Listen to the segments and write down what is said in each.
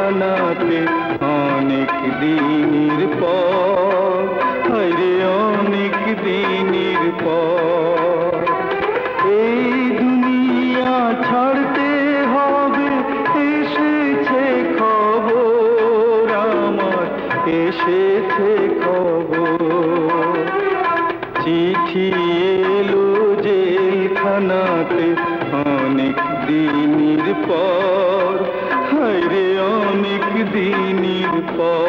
জেলখানাতে অনেক দিনের পর, আরে অনেক দিনের পর এই দুনিয়া ছাড়তে হবে, এসেছে খবর আমার, এসেছে খবর। চিঠি এলো জেলখানাতে অনেক দিনের পর, হায়রে অনেক দিনের পর।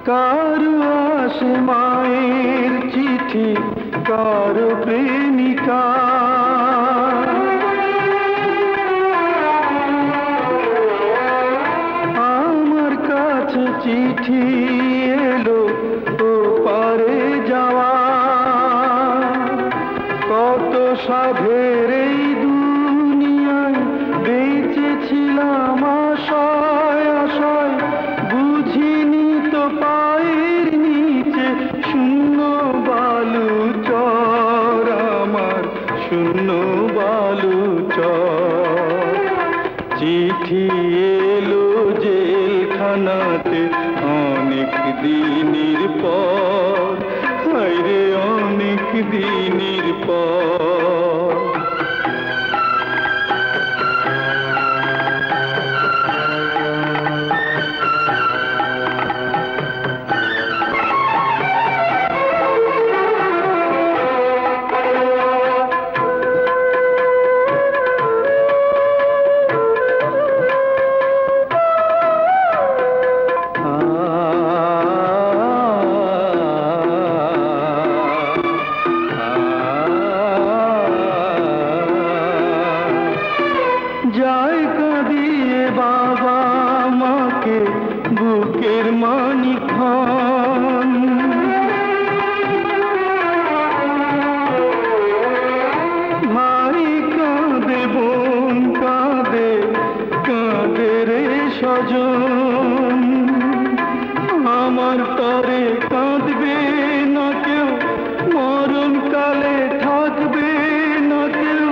কারো আসে মায়ের চিঠি, কারো প্রেমিকা, আমার কাছে চিঠি এলো ও পারে যাওয়া। কত সাধের এই দুনিয়ায় বেঁচেছিলাম আশায় আশায়, বুঝিনি তো পায়ের নিচে শূন্য বালু চর আমার, শূন্য বালু চর। চিঠি এলো জেলখানাতে অনেক দিনের পর, হায়রে অনেক দিনের পর। জায়গা দিয়ে বাবা মাকে বুকের মানিকখান, ভাই কাঁদে বোন কাঁদে, কাঁদে রে স্বজন। আমার তরে কাঁদবে না কেউ, মরণকালে থাকবে না কেউ,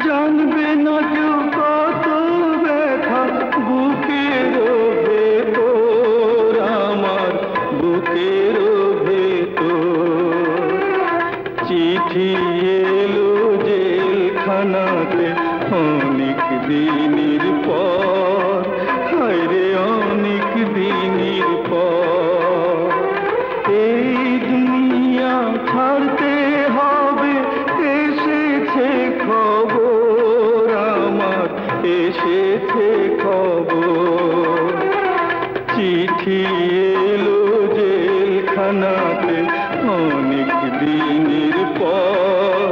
জানবে না কেউ কত ব্যথা বুকের ভেতর আমার, বুকের ভেতর। চিঠি এলো জেলখানাতে অনেক দিনের পর, হায়রে অনেক দিনের পর। এই দুনিয়া ছাড়তে হবে, এসেছে খবর আমার, এসেছে খবর। চিঠি এলো জেলখানাতে অনেক দিনের পর,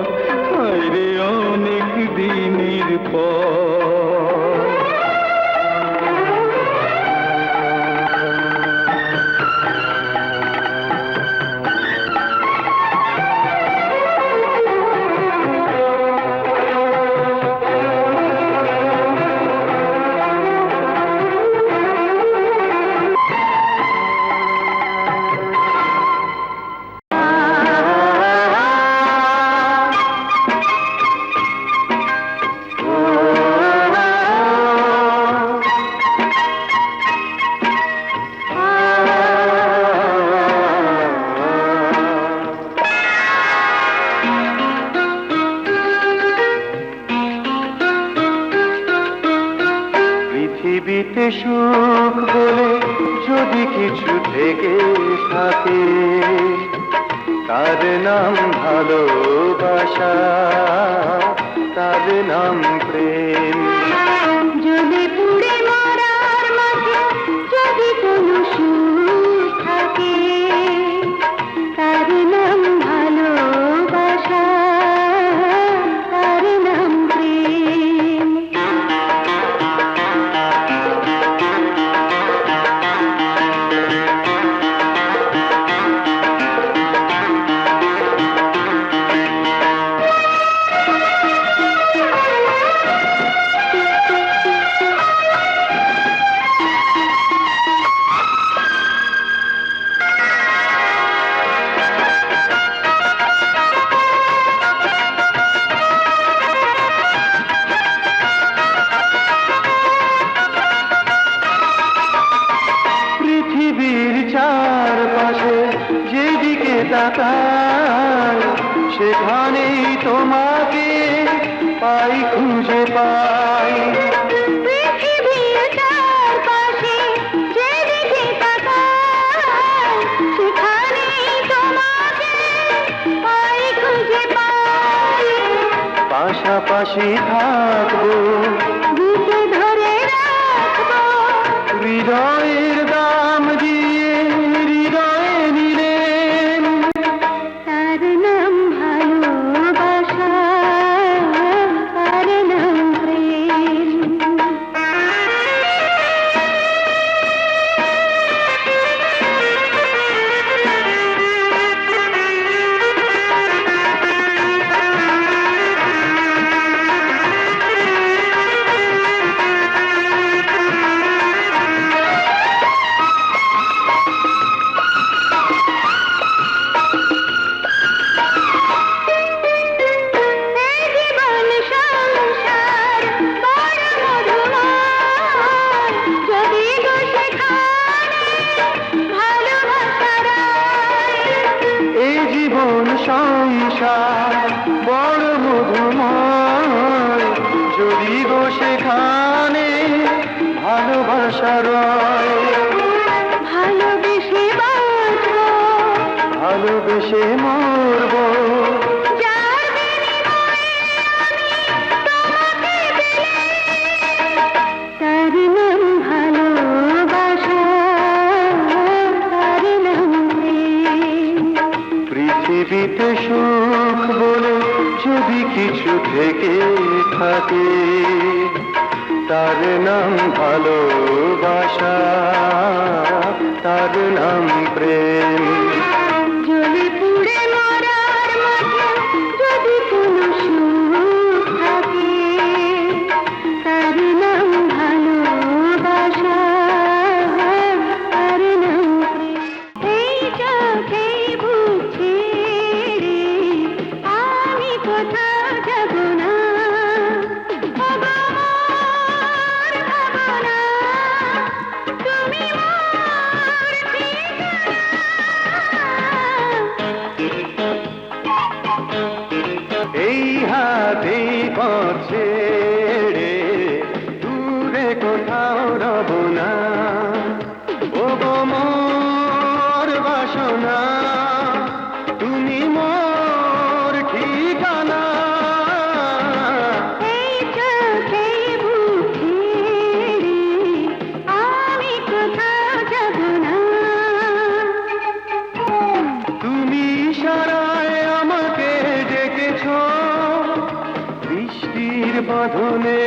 হায়রে অনেক দিনের পর। পৃথিবীতে সুখ বলে যদি কিছু থেকে থাকে, তার নাম ভালোবাসা, তার নাম প্রেম। যদি পুড়ে মরার মাঝে যদি কোনো সুখ থাকে, তাকাই সেখানেই তোমাকে পাই, খুঁজে পাই। পৃথিবীর চারপাশে যেদিকে তাকাই সেখানেই তোমাকে পাই, খুঁজে পাই। পাশাপাশি থাকবো, বুকে ধরে রাখবো, হৃদয়ের দাম দিয়ে হৃদয়ে নিলেন। তার নাম ভালোবাসা, তার নাম প্রেম। এই জীবন সংসার বড় মধুময়, যদি গো সেখানে ভালোবাসার আয়। এই জীবন সংসার বড় মধুময়, যদি গো সেখানে ভালোবাসা রয়। ভালোবেসে বাঁচবো, ভালোবেসে মরবো, যার বিনিময়ে আমি তোমাকে পেলে। তার নাম ভালোবাসা, তার নাম প্রেম। পৃথিবীতে সুখ বলে যদি কিছু থেকে থাকে, তার নাম ভালোবাসা, তার নাম প্রেম। জ্বলে পুড়ে মরার মাঝে যদি কোনো সুখ থাকে, তার নাম ভালোবাসা, তার নাম প্রেম। এই চোখে বুক ছেড়ে আমি কোথাও যাব না, ওগো মোর ভাবনা, তুমি মোর ঠিকানা। এই হাতে পথ ছেড়ে দূরে কোথাও রব না, ও গো মোর বাসনা, তুমি মোর ঠিকানা। এই চোখে বুক ছেড়ে আমি কোথাও যাব না। তুমি ইশারায় আমাকে ডেকেছো, বৃষ্টির বাঁধনে